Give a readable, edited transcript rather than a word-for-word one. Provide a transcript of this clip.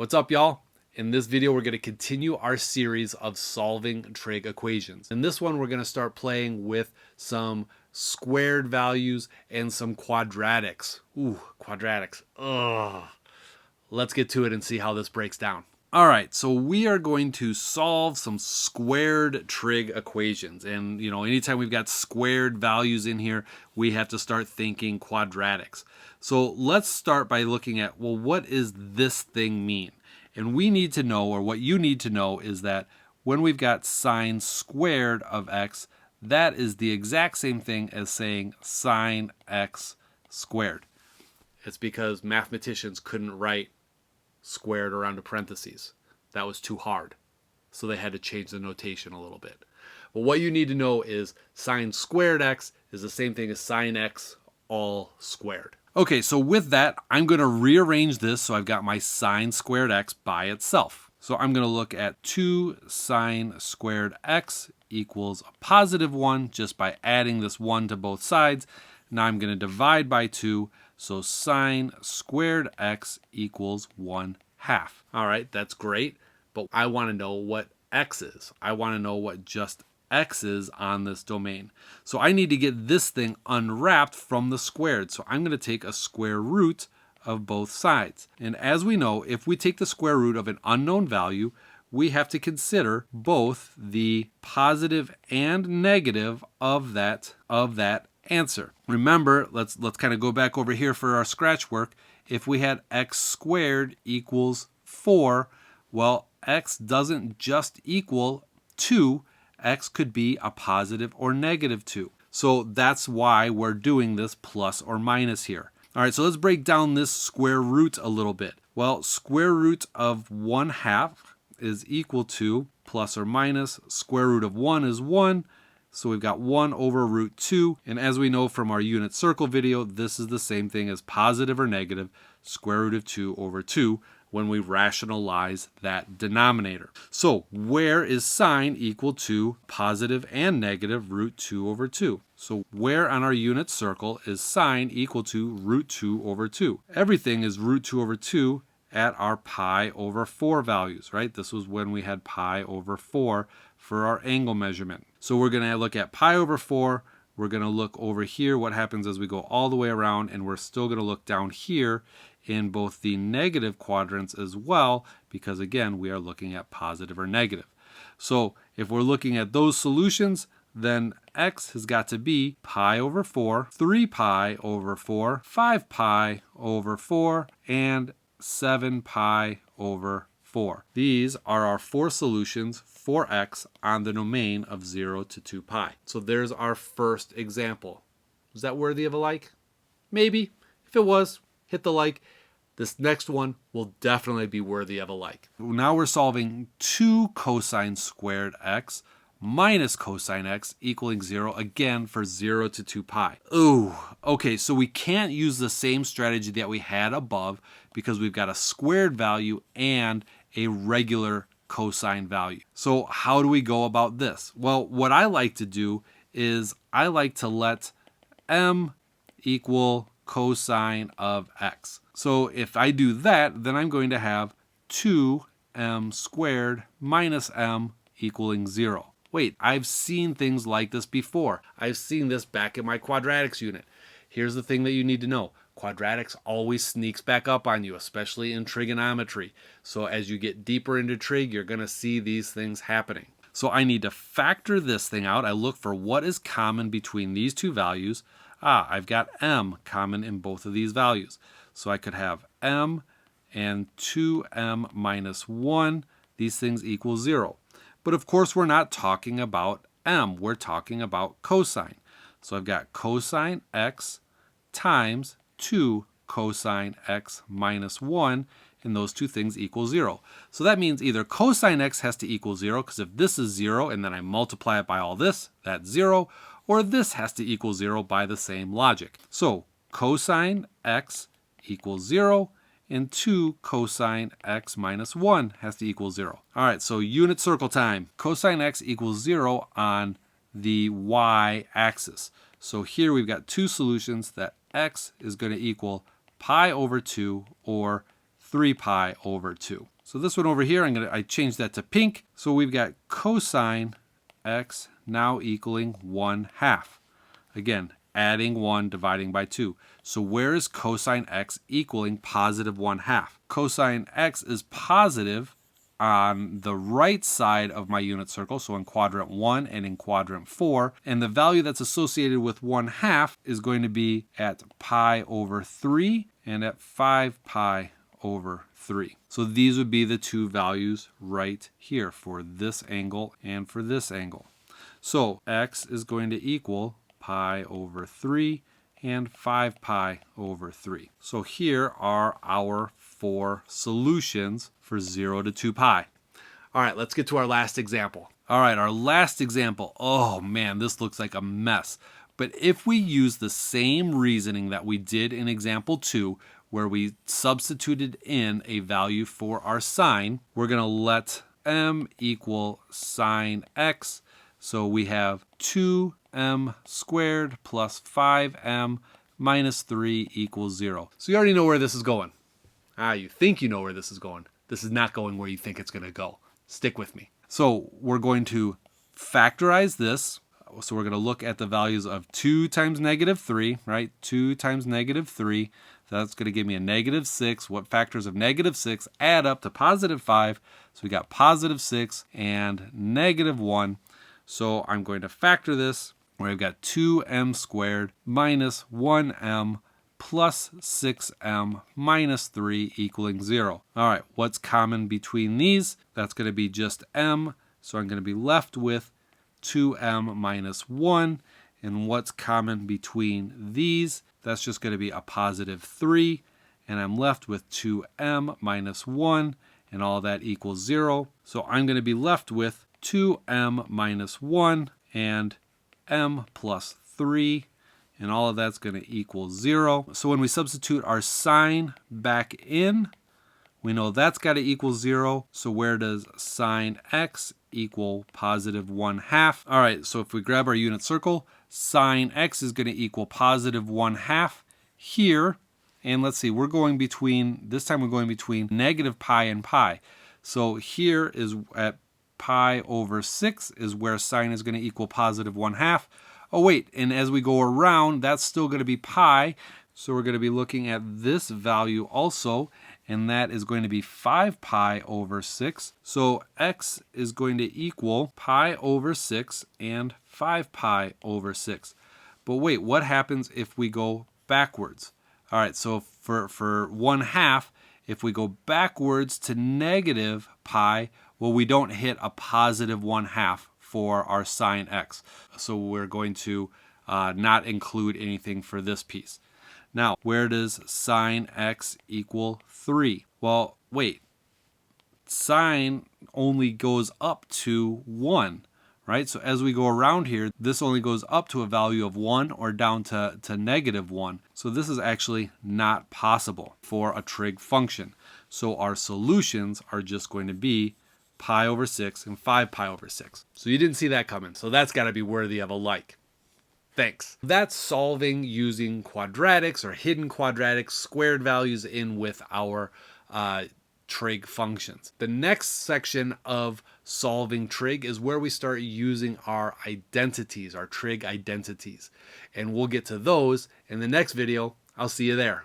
What's up, y'all? In this video, we're going to continue our series of solving trig equations. In this one, we're going to start playing with some squared values and some quadratics. Ooh, quadratics. Ugh. Let's get to it and see how this breaks down. All right, so we are going to solve some squared trig equations. And, anytime we've got squared values in here, we have to start thinking quadratics. So let's start by looking at, well, what does this thing mean? And we need to know, or what you need to know, is that when we've got sine squared of x, that is the exact same thing as saying sine x squared. It's because mathematicians couldn't write squared around a parentheses. That was too hard. So they had to change the notation a little bit. But what you need to know is sine squared x is the same thing as sine x all squared. Okay, so with that, I'm going to rearrange this so I've got my sine squared x by itself. So I'm going to look at 2 sine squared x equals a positive 1 just by adding this 1 to both sides. Now I'm going to divide by 2. So sine squared x equals 1/2. All right, that's great, but I want to know what x is. I want to know what just x is on this domain. So I need to get this thing unwrapped from the squared. So I'm going to take a square root of both sides. And as we know, if we take the square root of an unknown value, we have to consider both the positive and negative of that answer. Remember, let's kind of go back over here for our scratch work. If we had x squared equals 4, well, x doesn't just equal 2. X could be a positive or negative 2. So that's why we're doing this plus or minus here. All right, so let's break down this square root a little bit. Well, square root of 1/2 is equal to plus or minus square root of 1 is 1. So we've got 1 over root 2. And as we know from our unit circle video, this is the same thing as positive or negative square root of 2 over 2 when we rationalize that denominator. So where is sine equal to positive and negative root 2 over 2? So where on our unit circle is sine equal to root 2 over 2? Everything is root 2 over 2 at our pi over 4 values, right? This was when we had pi over 4 for our angle measurement. So we're going to look at pi over 4. We're going to look over here what happens as we go all the way around, and we're still going to look down here in both the negative quadrants as well, because again, we are looking at positive or negative. So if we're looking at those solutions, then x has got to be pi over 4, 3 pi over 4, 5 pi over 4, and 7 pi over 4. These are our 4 solutions for x on the domain of 0 to 2 pi. So there's our first example. Was that worthy of a like? Maybe. If it was, hit the like. This next one will definitely be worthy of a like. Now we're solving 2 cosine squared x minus cosine x equaling 0, again for 0 to 2 pi. Ooh, okay, so we can't use the same strategy that we had above because we've got a squared value and a regular cosine value. So how do we go about this? Well, what I like to do is I like to let m equal cosine of x. So if I do that, then I'm going to have 2m squared minus m equaling 0. Wait, I've seen things like this before. I've seen this back in my quadratics unit. Here's the thing that you need to know. Quadratics always sneaks back up on you, especially in trigonometry. So as you get deeper into trig, you're going to see these things happening. So I need to factor this thing out. I look for what is common between these two values. I've got m common in both of these values. So I could have m and 2m minus 1. These things equal 0. But of course, we're not talking about m. We're talking about cosine. So I've got cosine x times 2 cosine x minus 1, and those two things equal 0. So that means either cosine x has to equal 0, because if this is 0 and then I multiply it by all this, that's 0, or this has to equal 0 by the same logic. So cosine x equals 0, and 2 cosine x minus 1 has to equal 0. All right, so unit circle time. Cosine x equals 0 on the y-axis. So here we've got two solutions that x is going to equal pi over 2 or 3 pi over 2. So this one over here, I changed that to pink. So we've got cosine x now equaling 1/2. Again, adding 1, dividing by 2. So where is cosine x equaling positive 1/2? Cosine x is positive on the right side of my unit circle, so in quadrant 1 and in quadrant 4, and the value that's associated with 1/2 is going to be at pi over 3 and at 5 pi over 3. So these would be the two values right here for this angle and for this angle. So x is going to equal pi over 3 and 5 pi over 3. So here are our 4 solutions for 0 to 2 pi. All right, let's get to our last example. All right, our last example. Oh man, this looks like a mess. But if we use the same reasoning that we did in example 2, where we substituted in a value for our sine, we're going to let m equal sine x. So we have 2m squared plus 5m minus 3 equals 0. So you already know where this is going. You think you know where this is going. This is not going where you think it's going to go. Stick with me. So we're going to factorize this. So we're going to look at the values of 2 times negative 3, right? 2 times negative 3. So that's going to give me a negative 6. What factors of negative 6 add up to positive 5? So we got positive 6 and negative 1. So I'm going to factor this where I've got 2m squared minus 1m plus 6m minus 3 equaling 0. All right, what's common between these? That's going to be just m. So I'm going to be left with 2m minus 1. And what's common between these? That's just going to be a positive 3. And I'm left with 2m minus 1. And all that equals 0. So I'm going to be left with 2m minus 1 and m plus 3. And all of that's going to equal 0. So when we substitute our sine back in, we know that's got to equal 0. So where does sine x equal positive 1/2? All right, so if we grab our unit circle, sine x is going to equal positive 1/2 here. And let's see, this time we're going between negative pi and pi. So here is at pi over 6 is where sine is going to equal positive 1/2. Oh wait, and as we go around, that's still going to be pi. So we're going to be looking at this value also, and that is going to be 5 pi over 6. So x is going to equal pi over 6 and 5 pi over 6. But wait, what happens if we go backwards? All right, so for 1/2, if we go backwards to negative pi, well, we don't hit a positive 1/2 for our sine x. So we're going to not include anything for this piece. Now, where does sine x equal 3? Well, wait. Sine only goes up to 1, right? So as we go around here, this only goes up to a value of 1 or down to negative 1. So this is actually not possible for a trig function. So our solutions are just going to be pi over 6 and 5 pi over 6. So you didn't see that coming. So that's got to be worthy of a like. Thanks. That's solving using quadratics or hidden quadratics, squared values in with our trig functions. The next section of solving trig is where we start using our identities, our trig identities. And we'll get to those in the next video. I'll see you there.